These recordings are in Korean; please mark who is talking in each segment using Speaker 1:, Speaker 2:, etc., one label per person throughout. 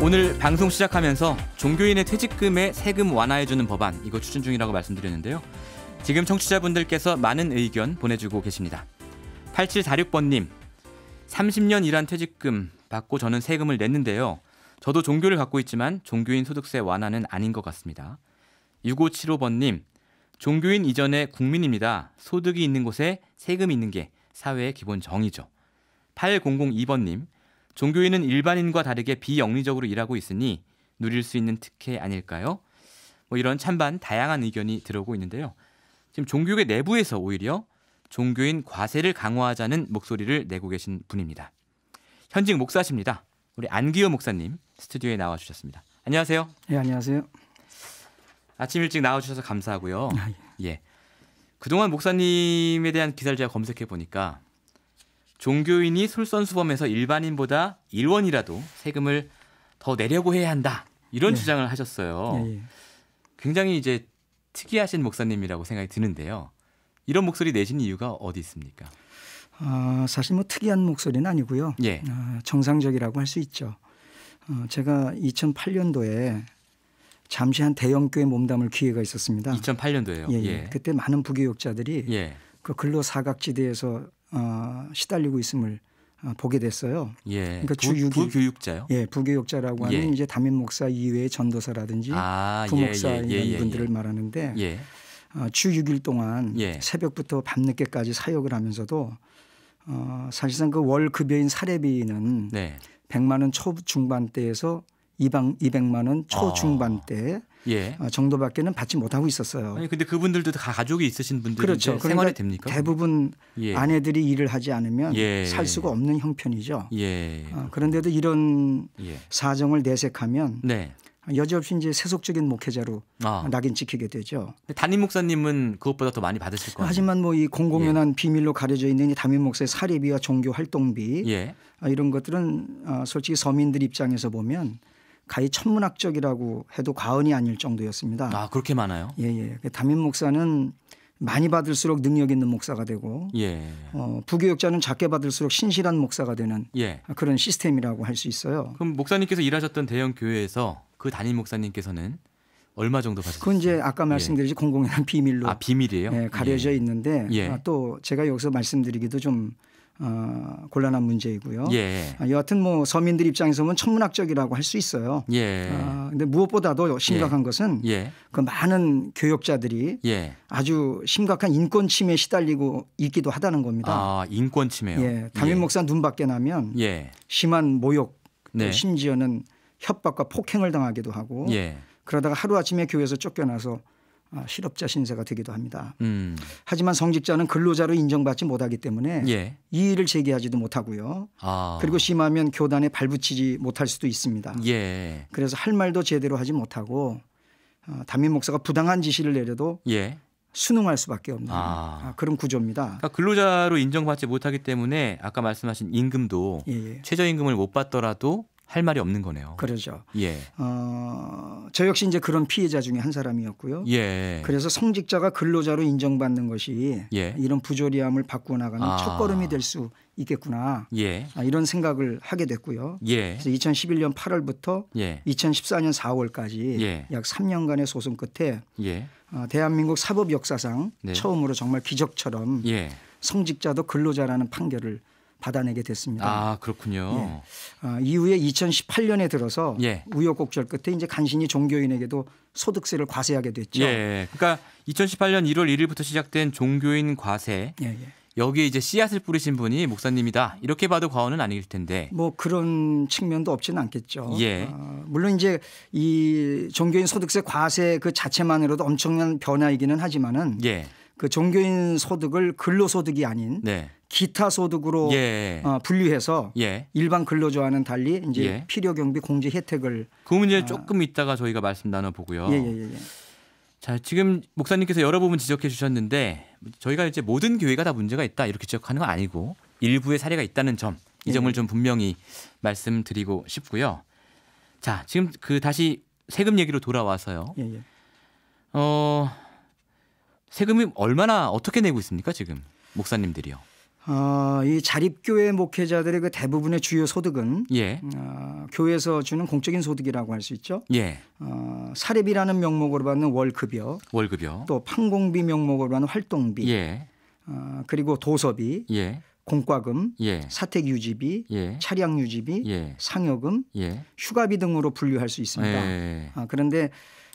Speaker 1: 오늘 방송 시작하면서 종교인의 퇴직금에 세금 완화해주는 법안 이거 추진 중이라고 말씀드렸는데요. 지금 청취자분들께서 많은 의견 보내주고 계십니다. 8746번님 30년 일한 퇴직금 받고 저는 세금을 냈는데요. 저도 종교를 갖고 있지만 종교인 소득세 완화는 아닌 것 같습니다. 6575번님 종교인 이전에 국민입니다. 소득이 있는 곳에 세금이 있는 게 사회의 기본 정의죠. 8002번님 종교인은 일반인과 다르게 비영리적으로 일하고 있으니 누릴 수 있는 특혜 아닐까요? 이런 찬반 다양한 의견이 들어오고 있는데요. 지금 종교계 내부에서 오히려 종교인 과세를 강화하자는 목소리를 내고 계신 분입니다. 현직 목사십니다. 우리 안기호 목사님 스튜디오에 나와주셨습니다. 안녕하세요.
Speaker 2: 네, 안녕하세요.
Speaker 1: 아침 일찍 나와주셔서 감사하고요. 예. 그동안 목사님에 대한 기사를 제가 검색해 보니까 종교인이 솔선수범해서 일반인보다 1원이라도 세금을 더 내려고 해야 한다. 이런 주장을 하셨어요. 굉장히 이제 특이하신 목사님이라고 생각이 드는데요. 이런 목소리 내신 이유가 어디 있습니까?
Speaker 2: 사실 뭐 특이한 목소리는 아니고요.
Speaker 1: 예.
Speaker 2: 정상적이라고 할 수 있죠. 제가 2008년도에 잠시 한 대형교회 몸담을 기회가 있었습니다.
Speaker 1: 2008년도에요.
Speaker 2: 예. 그때 많은 부교육자들이 그 근로 사각지대에서 시달리고 있음을 보게 됐어요.
Speaker 1: 예.
Speaker 2: 그러니까
Speaker 1: 부교육자요?
Speaker 2: 예, 부교육자라고 하면 이제 담임 목사 이외의 전도사라든지 부목사 이런 분들을 말하는데 주 6일 동안 새벽부터 밤늦게까지 사역을 하면서도 사실상 그 월 급여인 사례비는 100만 원 초중반대에서 200만 원 초중반대 정도밖에는 받지 못하고 있었어요.
Speaker 1: 아니 근데 그분들도 다 가족이 있으신 분들인데
Speaker 2: 그렇죠.
Speaker 1: 생활이 됩니까?
Speaker 2: 대부분 아내들이 일을 하지 않으면 살 수가 없는 형편이죠. 그런데도 이런 사정을 내색하면 여지없이 이제 세속적인 목회자로 낙인 찍히게 되죠.
Speaker 1: 담임 목사님은 그것보다 더 많이 받으실 거예요.
Speaker 2: 하지만 뭐 이 공공연한 비밀로 가려져 있는 이 담임 목사의 사례비와 종교 활동비 이런 것들은 솔직히 서민들 입장에서 보면 가히 천문학적이라고 해도 과언이 아닐 정도였습니다.
Speaker 1: 그렇게 많아요?
Speaker 2: 예. 담임 목사는 많이 받을수록 능력 있는 목사가 되고 부교육자는 작게 받을수록 신실한 목사가 되는 그런 시스템이라고 할 수 있어요.
Speaker 1: 그럼 목사님께서 일하셨던 대형 교회에서 그 담임 목사님께서는 얼마 정도 받으셨어요?
Speaker 2: 그건 이제 아까 말씀드렸지 공공연한 비밀로
Speaker 1: 비밀이에요?
Speaker 2: 가려져 있는데 또 제가 여기서 말씀드리기도 좀 곤란한 문제이고요. 여하튼 뭐 서민들 입장에서 보면 천문학적이라고 할 수 있어요. 근데 무엇보다도 심각한 것은 그 많은 교역자들이 아주 심각한 인권 침해에 시달리고 있기도 하다는 겁니다.
Speaker 1: 인권 침해요?
Speaker 2: 담임 목사 눈 밖에 나면 심한 모욕 또 심지어는 협박과 폭행을 당하기도 하고 그러다가 하루아침에 교회에서 쫓겨나서 실업자 신세가 되기도 합니다. 하지만 성직자는 근로자로 인정받지 못하기 때문에 이의를 제기하지도 못하고요. 그리고 심하면 교단에 발붙이지 못할 수도 있습니다. 그래서 할 말도 제대로 하지 못하고 담임 목사가 부당한 지시를 내려도 순응할 수밖에 없는 그런 구조입니다.
Speaker 1: 그러니까 근로자로 인정받지 못하기 때문에 아까 말씀하신 임금도 최저임금을 못 받더라도 할 말이 없는 거네요.
Speaker 2: 그러죠. 저 역시 이제 그런 피해자 중에 한 사람이었고요. 그래서 성직자가 근로자로 인정받는 것이 이런 부조리함을 바꾸어 나가는 첫걸음이 될 수 있겠구나. 이런 생각을 하게 됐고요. 그래서 2011년 8월부터 2014년 4월까지 약 3년간의 소송 끝에 대한민국 사법 역사상 처음으로 정말 기적처럼 성직자도 근로자라는 판결을 받아내게 됐습니다.
Speaker 1: 그렇군요.
Speaker 2: 이후에 2018년에 들어서 우여곡절 끝에 이제 간신히 종교인에게도 소득세를 과세하게 됐죠.
Speaker 1: 그러니까 2018년 1월 1일부터 시작된 종교인 과세. 여기에 이제 씨앗을 뿌리신 분이 목사님이다. 이렇게 봐도 과언은 아닐 텐데.
Speaker 2: 뭐 그런 측면도 없지는 않겠죠. 물론 이제 이 종교인 소득세 과세 그 자체만으로도 엄청난 변화이기는 하지만은 그 종교인 소득을 근로소득이 아닌 기타 소득으로 분류해서 일반 근로자와는 달리 이제 필요경비 공제 혜택을
Speaker 1: 그 문제 조금 이따가 저희가 말씀 나눠보고요. 자, 지금 목사님께서 여러 부분 지적해 주셨는데 저희가 이제 모든 교회가 다 문제가 있다 이렇게 지적하는 건 아니고 일부의 사례가 있다는 점, 이 점을 좀 분명히 말씀드리고 싶고요. 자, 지금 그 다시 세금 얘기로 돌아와서요. 세금이 얼마나 어떻게 내고 있습니까 지금 목사님들이요?
Speaker 2: 이 자립교회 목회자들의 그 대부분의 주요 소득은
Speaker 1: 예.
Speaker 2: 교회에서 주는 공적인 소득이라고 할 수 있죠.
Speaker 1: 예.
Speaker 2: 사례비라는 명목으로 받는 월급여, 또 판공비 명목으로 받는 활동비,
Speaker 1: 예.
Speaker 2: 그리고 도서비,
Speaker 1: 예.
Speaker 2: 공과금,
Speaker 1: 예.
Speaker 2: 사택 유지비,
Speaker 1: 예.
Speaker 2: 차량 유지비,
Speaker 1: 예.
Speaker 2: 상여금,
Speaker 1: 예.
Speaker 2: 휴가비 등으로 분류할 수 있습니다.
Speaker 1: 예.
Speaker 2: 그런데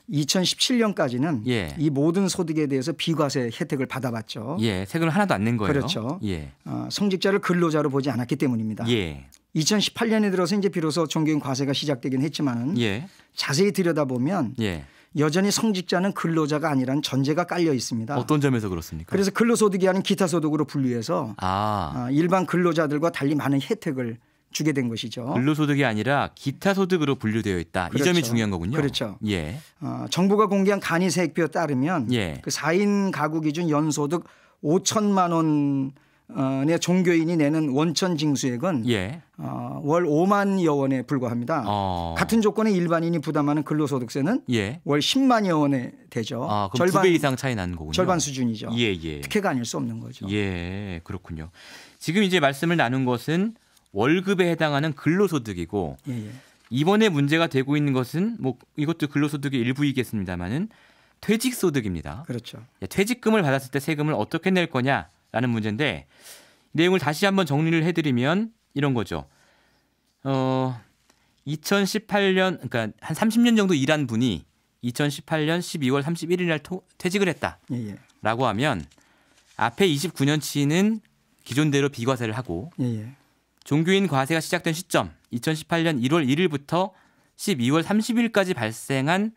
Speaker 2: 2017년까지는
Speaker 1: 예.
Speaker 2: 이 모든 소득에 대해서 비과세 혜택을 받아봤죠.
Speaker 1: 예. 세금을 하나도 안 낸 거예요.
Speaker 2: 그렇죠.
Speaker 1: 예.
Speaker 2: 성직자를 근로자로 보지 않았기 때문입니다.
Speaker 1: 예.
Speaker 2: 2018년에 들어서 이제 비로소 종교인 과세가 시작되긴 했지만은
Speaker 1: 예.
Speaker 2: 자세히 들여다보면
Speaker 1: 예.
Speaker 2: 여전히 성직자는 근로자가 아니라는 전제가 깔려 있습니다.
Speaker 1: 어떤 점에서 그렇습니까?
Speaker 2: 그래서 근로소득이 아닌 기타 소득으로 분류해서 일반 근로자들과 달리 많은 혜택을 주게 된 것이죠.
Speaker 1: 근로소득이 아니라 기타 소득으로 분류되어 있다.
Speaker 2: 그렇죠.
Speaker 1: 이 점이 중요한 거군요.
Speaker 2: 그렇죠.
Speaker 1: 예.
Speaker 2: 정부가 공개한 간이세액표에 따르면
Speaker 1: 예.
Speaker 2: 그 4인 가구 기준 연소득 5천만 원의 종교인이 내는 원천 징수액은
Speaker 1: 예.
Speaker 2: 월 5만여 원에 불과합니다. 같은 조건의 일반인이 부담하는 근로소득세는
Speaker 1: 예.
Speaker 2: 월 10만여 원에 되죠.
Speaker 1: 그럼 2배 이상 차이 나는 거군요.
Speaker 2: 절반 수준이죠.
Speaker 1: 예, 예.
Speaker 2: 특혜가 아닐 수 없는 거죠.
Speaker 1: 예, 그렇군요. 지금 이제 말씀을 나눈 것은 월급에 해당하는 근로소득이고
Speaker 2: 예.
Speaker 1: 이번에 문제가 되고 있는 것은 뭐 이것도 근로소득의 일부이겠습니다만은 퇴직소득입니다.
Speaker 2: 그렇죠.
Speaker 1: 퇴직금을 받았을 때 세금을 어떻게 낼 거냐라는 문제인데 내용을 다시 한번 정리를 해드리면 이런 거죠. 2018년 그러니까 한 30년 정도 일한 분이 2018년 12월 31일 날 퇴직을 했다라고 하면 앞에 29년치는 기존대로 비과세를 하고 종교인 과세가 시작된 시점 2018년 1월 1일부터 12월 30일까지 발생한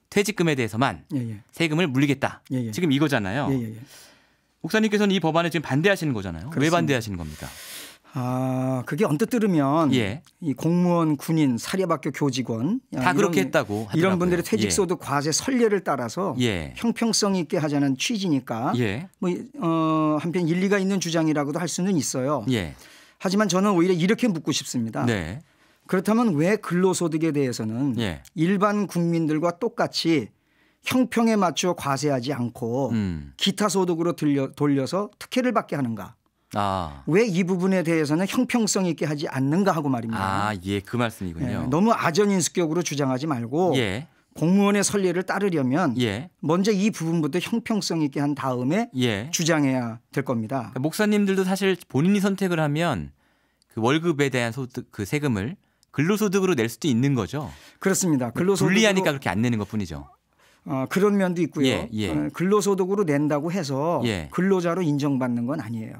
Speaker 1: 퇴직금에 대해서만 세금을 물리겠다. 지금 이거잖아요. 목사님께서는 이 법안에 지금 반대하시는 거잖아요.
Speaker 2: 그렇습니다.
Speaker 1: 왜 반대하시는 겁니까?
Speaker 2: 그게 언뜻 들으면 이 공무원, 군인, 사립학교 교직원
Speaker 1: 다 그렇게 했다고 하더라고요.
Speaker 2: 이런 분들의 퇴직소득 과세 선례를 따라서 형평성 있게 하자는 취지니까 한편 일리가 있는 주장이라고도 할 수는 있어요. 하지만 저는 오히려 이렇게 묻고 싶습니다. 그렇다면 왜 근로소득에 대해서는 일반 국민들과 똑같이 형평에 맞추어 과세하지 않고 기타 소득으로 돌려서 특혜를 받게 하는가? 왜 이 부분에 대해서는 형평성 있게 하지 않는가 하고 말입니다.
Speaker 1: 그 말씀이군요.
Speaker 2: 너무 아전인수격으로 주장하지 말고 공무원의 선례를 따르려면 먼저 이 부분부터 형평성 있게 한 다음에 주장해야 될 겁니다.
Speaker 1: 그러니까 목사님들도 사실 본인이 선택을 하면 그 월급에 대한 소득 그 세금을 근로소득으로 낼 수도 있는 거죠.
Speaker 2: 그렇습니다. 근로소득으로
Speaker 1: 불리하니까 그렇게 안 내는 것뿐이죠.
Speaker 2: 그런 면도 있고요. 근로소득으로 낸다고 해서 근로자로 인정받는 건 아니에요.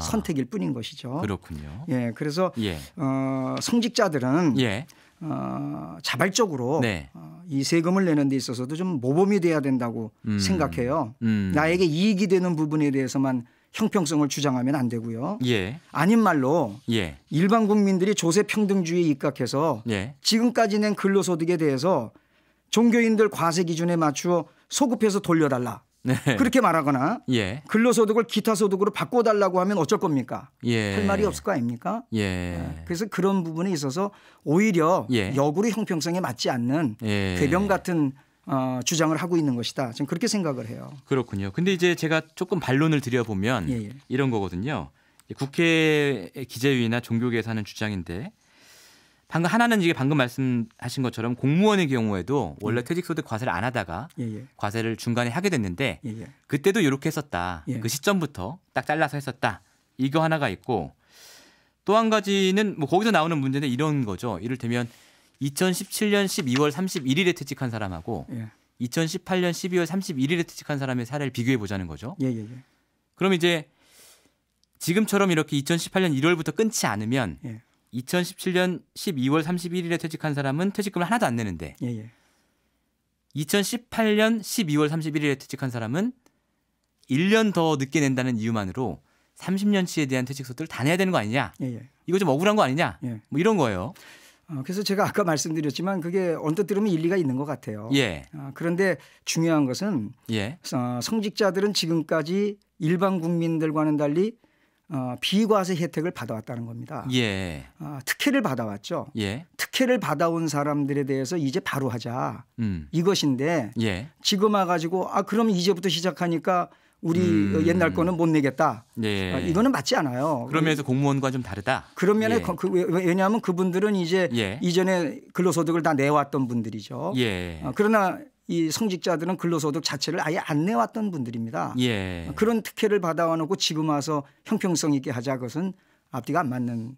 Speaker 2: 선택일 뿐인 것이죠.
Speaker 1: 그렇군요.
Speaker 2: 그래서 성직자들은 자발적으로 이 세금을 내는 데 있어서도 좀 모범이 돼야 된다고 생각해요. 나에게 이익이 되는 부분에 대해서만 형평성을 주장하면 안 되고요. 아닌 말로 일반 국민들이 조세평등주의에 입각해서 지금까지 낸 근로소득에 대해서 종교인들 과세 기준에 맞추어 소급해서 돌려달라. 그렇게 말하거나 근로소득을 기타 소득으로 바꿔달라고 하면 어쩔 겁니까? 할 말이 없을 거 아닙니까? 그래서 그런 부분에 있어서 오히려 역으로 형평성에 맞지 않는 궤변 같은 주장을 하고 있는 것이다. 저는 그렇게 생각을 해요.
Speaker 1: 그렇군요. 근데 이제 제가 조금 반론을 드려보면 이런 거거든요. 국회 기재위나 종교계에서 하는 주장인데 하나는 이게 방금 말씀하신 것처럼 공무원의 경우에도 원래 퇴직소득 과세를 안 하다가 과세를 중간에 하게 됐는데 그때도 이렇게 했었다. 그 시점부터 딱 잘라서 했었다. 이거 하나가 있고 또 한 가지는 뭐 거기서 나오는 문제는 이런 거죠. 이를테면 2017년 12월 31일에 퇴직한 사람하고 2018년 12월 31일에 퇴직한 사람의 사례를 비교해 보자는 거죠. 그럼 이제 지금처럼 이렇게 2018년 1월부터 끊지 않으면 2017년 12월 31일에 퇴직한 사람은 퇴직금을 하나도 안 내는데 2018년 12월 31일에 퇴직한 사람은 1년 더 늦게 낸다는 이유만으로 30년치에 대한 퇴직소득을 다 내야 되는 거 아니냐. 이거 좀 억울한 거 아니냐. 뭐 이런 거예요.
Speaker 2: 그래서 제가 아까 말씀드렸지만 그게 언뜻 들으면 일리가 있는 것 같아요. 그런데 중요한 것은 성직자들은 지금까지 일반 국민들과는 달리 비과세 혜택을 받아왔다는 겁니다. 특혜를 받아왔죠. 특혜를 받아온 사람들에 대해서 이제 바로 하자 이것인데 지금 와가지고 그럼 이제부터 시작하니까 우리 옛날 거는 못 내겠다. 예. 이거는 맞지 않아요.
Speaker 1: 그러면서 공무원과 좀 다르다.
Speaker 2: 그러면 예. 왜냐하면 그분들은 이제 예. 이전에 근로소득을 다 내왔던 분들이죠. 예. 그러나 이 성직자들은 근로소득 자체를 아예 안 내왔던 분들입니다. 예. 그런 특혜를 받아와 놓고 지금 와서 형평성 있게 하자, 그것은 앞뒤가 안 맞는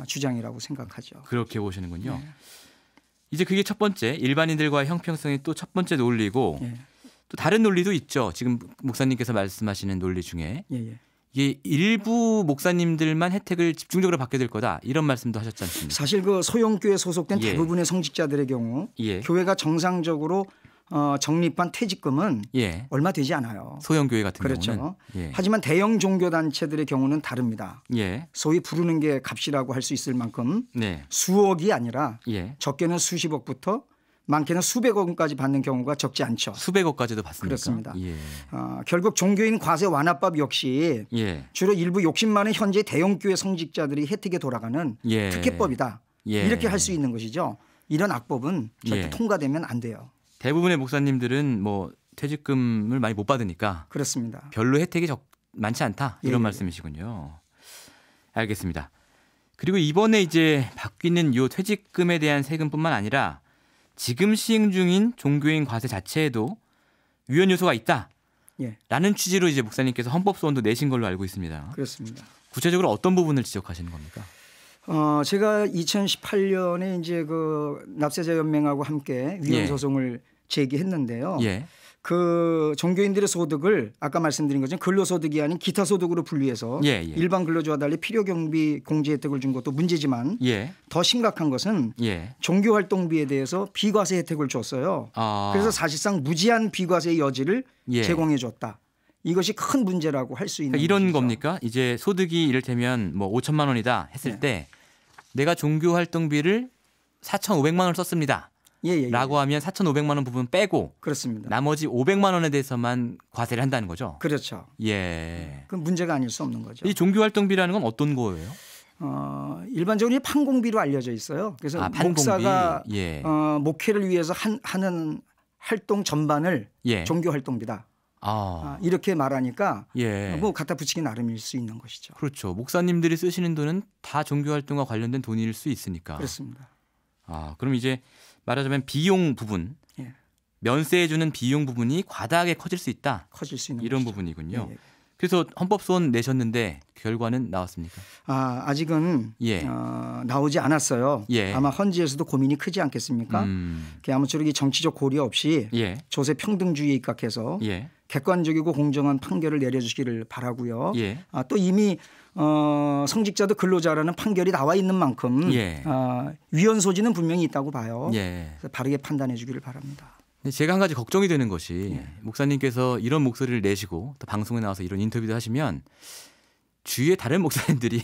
Speaker 2: 주장이라고 생각하죠.
Speaker 1: 그렇게 보시는군요. 예. 이제 그게 첫 번째, 일반인들과의 형평성이 또 첫 번째 논리고 예. 또 다른 논리도 있죠. 지금 목사님께서 말씀하시는 논리 중에 예. 이게 일부 목사님들만 혜택을 집중적으로 받게 될 거다, 이런 말씀도 하셨지 않습니까?
Speaker 2: 사실 그 소형교회 소속된 예. 대부분의 성직자들의 경우 예. 교회가 정상적으로 적립한 퇴직금은 예. 얼마 되지 않아요.
Speaker 1: 소형교회 같은
Speaker 2: 그렇죠.
Speaker 1: 경우는.
Speaker 2: 예. 하지만 대형 종교단체들의 경우는 다릅니다. 예. 소위 부르는 게 값이라고 할 수 있을 만큼 네. 수억이 아니라 예. 적게는 수십억부터 많게는 수백억까지 받는 경우가 적지 않죠.
Speaker 1: 수백억까지도 받습니까?
Speaker 2: 그렇습니다. 예. 결국 종교인 과세 완화법 역시 예. 주로 일부 욕심 많은 현재 대형교회 성직자들이 혜택에 돌아가는 예. 특혜법이다. 예. 이렇게 할 수 있는 것이죠. 이런 악법은 절대
Speaker 1: 예.
Speaker 2: 통과되면 안 돼요.
Speaker 1: 대부분의 목사님들은 뭐 퇴직금을 많이 못 받으니까
Speaker 2: 그렇습니다.
Speaker 1: 별로 혜택이 많지 않다, 이런
Speaker 2: 예.
Speaker 1: 말씀이시군요. 알겠습니다. 그리고 이번에 이제 바뀌는 이 퇴직금에 대한 세금뿐만 아니라 지금 시행 중인 종교인 과세 자체에도 위헌 요소가 있다. 예. 라는 취지로 이제 목사님께서 헌법소원도 내신 걸로 알고 있습니다.
Speaker 2: 그렇습니다.
Speaker 1: 구체적으로 어떤 부분을 지적하시는 겁니까?
Speaker 2: 제가 2018년에 이제 그 납세자 연맹하고 함께 위헌 소송을 제기했는데요. 예. 그 종교인들의 소득을 아까 말씀드린 것처럼 근로소득이 아닌 기타 소득으로 분류해서 예. 일반 근로자와 달리 필요경비 공제 혜택을 준 것도 문제지만 예. 더 심각한 것은 예. 종교활동비에 대해서 비과세 혜택을 줬어요. 그래서 사실상 무제한 비과세의 여지를 예. 제공해 줬다. 이것이 큰 문제라고 할 수 있는
Speaker 1: 이런
Speaker 2: 것이죠.
Speaker 1: 겁니까? 이제 소득이 이를테면 뭐 5천만 원이다 했을 예. 때 내가 종교활동비를 4,500만 원을 썼습니다. 라고 하면 4,500만 원 부분 빼고
Speaker 2: 그렇습니다.
Speaker 1: 나머지 500만 원에 대해서만 과세를 한다는 거죠.
Speaker 2: 그렇죠.
Speaker 1: 예.
Speaker 2: 그건 문제가 아닐 수 없는 거죠.
Speaker 1: 이 종교활동비라는 건 어떤 거예요?
Speaker 2: 일반적으로 판공비로 알려져 있어요. 그래서 목사가 예. 목회를 위해서 하는 활동 전반을 예. 종교활동비다. 이렇게 말하니까 예. 뭐 갖다 붙이기 나름일 수 있는 것이죠.
Speaker 1: 그렇죠. 목사님들이 쓰시는 돈은 다 종교활동과 관련된 돈일 수 있으니까.
Speaker 2: 그렇습니다.
Speaker 1: 그럼 이제 말하자면 비용 부분, 예. 면세해 주는 비용 부분이 과다하게 커질 수 있다.
Speaker 2: 커질 수 있는
Speaker 1: 이런
Speaker 2: 것이죠.
Speaker 1: 부분이군요.
Speaker 2: 예.
Speaker 1: 그래서 헌법소원 내셨는데 결과는 나왔습니까?
Speaker 2: 아직은 예. 나오지 않았어요. 예. 아마 헌지에서도 고민이 크지 않겠습니까? 아무쪼록 이 정치적 고려 없이 예. 조세 평등주의에 입각해서 예. 객관적이고 공정한 판결을 내려주시기를 바라고요. 예. 또 이미 성직자도 근로자라는 판결이 나와 있는 만큼 예. 위헌 소지는 분명히 있다고 봐요. 예. 그래서 바르게 판단해 주기를 바랍니다.
Speaker 1: 제가 한 가지 걱정이 되는 것이 예. 목사님께서 이런 목소리를 내시고 또 방송에 나와서 이런 인터뷰도 하시면 주위에 다른 목사님들이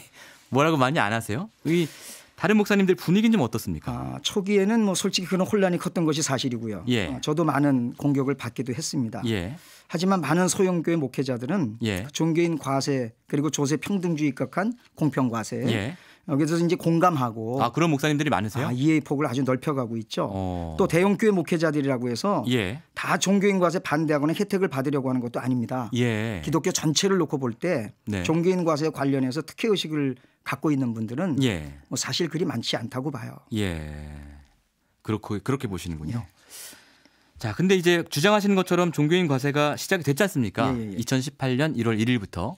Speaker 1: 뭐라고 많이 안 하세요? 이 다른 목사님들 분위기는 좀 어떻습니까?
Speaker 2: 초기에는 뭐 솔직히 그런 혼란이 컸던 것이 사실이고요. 예. 저도 많은 공격을 받기도 했습니다. 예. 하지만 많은 소형교회 목회자들은 예. 종교인 과세 그리고 조세 평등주의 입각한 공평과세 예. 여기서 이제 공감하고
Speaker 1: 그런 목사님들이 많으세요?
Speaker 2: 이해의 폭을 아주 넓혀가고 있죠. 또 대형교회 목회자들이라고 해서 예. 다 종교인 과세 반대하거나 혜택을 받으려고 하는 것도 아닙니다. 예. 기독교 전체를 놓고 볼 때 네. 종교인 과세 관련해서 특혜의식을 갖고 있는 분들은 예. 뭐 사실 그리 많지 않다고 봐요.
Speaker 1: 예, 그렇게 보시는군요. 예. 자, 근데 이제 주장하시는 것처럼 종교인 과세가 시작이 됐지 않습니까? 예. 2018년 1월 1일부터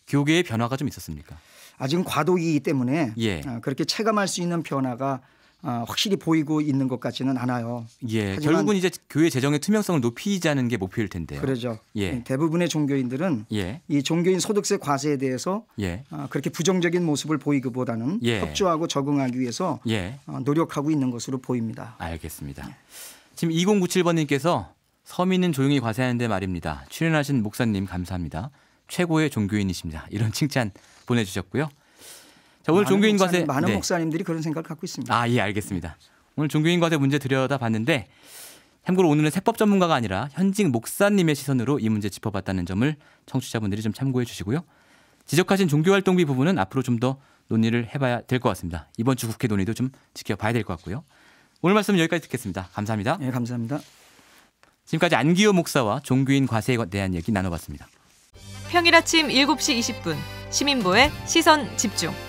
Speaker 1: 교계의 변화가 좀 있었습니까?
Speaker 2: 아직은 과도기이기 때문에 예. 그렇게 체감할 수 있는 변화가 확실히 보이고 있는 것 같지는 않아요.
Speaker 1: 예, 결국은 이제 교회 재정의 투명성을 높이자는 게 목표일 텐데요.
Speaker 2: 그렇죠. 예. 대부분의 종교인들은 예. 이 종교인 소득세 과세에 대해서 예. 그렇게 부정적인 모습을 보이기보다는 예. 협조하고 적응하기 위해서 예. 노력하고 있는 것으로 보입니다.
Speaker 1: 알겠습니다. 지금 2097번님께서 서민은 조용히 과세하는데 말입니다. 출연하신 목사님 감사합니다. 최고의 종교인이십니다. 이런 칭찬 보내주셨고요. 자, 오늘 종교인 과세
Speaker 2: 많은 목사님들이 그런 생각을 갖고 있습니다.
Speaker 1: 예, 알겠습니다. 오늘 종교인 과세 문제 들여다봤는데 참고로 오늘은 세법 전문가가 아니라 현직 목사님의 시선으로 이 문제 짚어봤다는 점을 청취자분들이 좀 참고해 주시고요. 지적하신 종교활동비 부분은 앞으로 좀 더 논의를 해봐야 될 것 같습니다. 이번 주 국회 논의도 좀 지켜봐야 될 것 같고요. 오늘 말씀 여기까지 듣겠습니다. 감사합니다.
Speaker 2: 네, 감사합니다.
Speaker 1: 지금까지 안기호 목사와 종교인 과세에 대한 얘기 나눠봤습니다.
Speaker 3: 평일 아침 7시 20분 시민보의 시선 집중.